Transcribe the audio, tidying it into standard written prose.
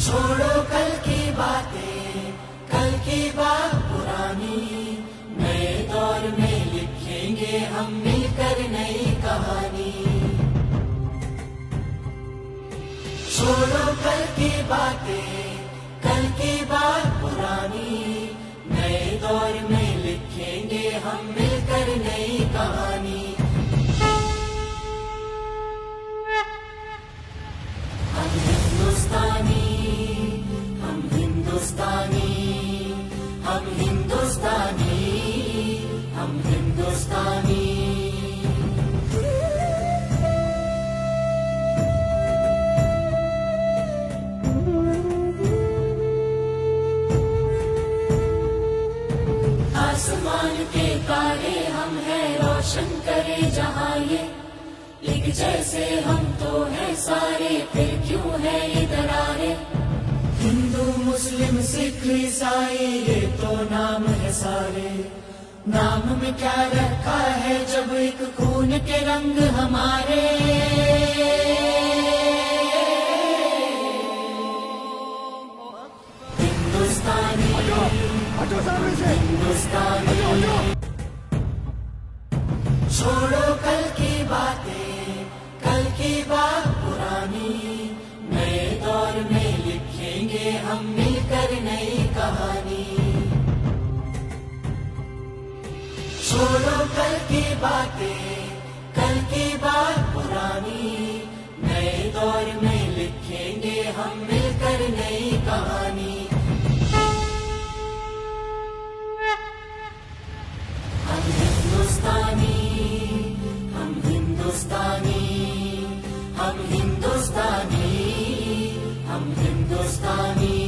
छोड़ो कल की बातें, कल की बात पुरानी, नए दौर में लिखेंगे हम मिलकर नई कहानी। छोड़ो कल की बातें, कल की बात पुरानी, नए दौर में लिखेंगे हम मिलकर नई कहानी। हम हिंदुस्तानी, हम हिंदुस्तानी, हम हिंदुस्तानी, हम हिंदुस्तानी। आसमान के तारे हम हैं, रोशन करे जहां ये, लिख जैसे हम तो हैं सारे, फिर क्यों है ये दरारें। हिंदू मुस्लिम सिख ईसाई ये तो नाम है सारे, नाम में क्या रखा है जब एक खून के रंग हमारे। हिंदुस्तानी, हिंदुस्तानी। छोड़ो कल की बातें, कल की बात पुरानी, नए दौर में लिखेंगे हम मिलकर नई कहानी। छोड़ो कल की बातें, कल की बात पुरानी, नए दौर में लिखेंगे हम मिलकर नई कहानी। हम हिंदुस्तानी, हम हिंदुस्तानी, हम हिंदुस्तानी, हम हिंदुस्तानी।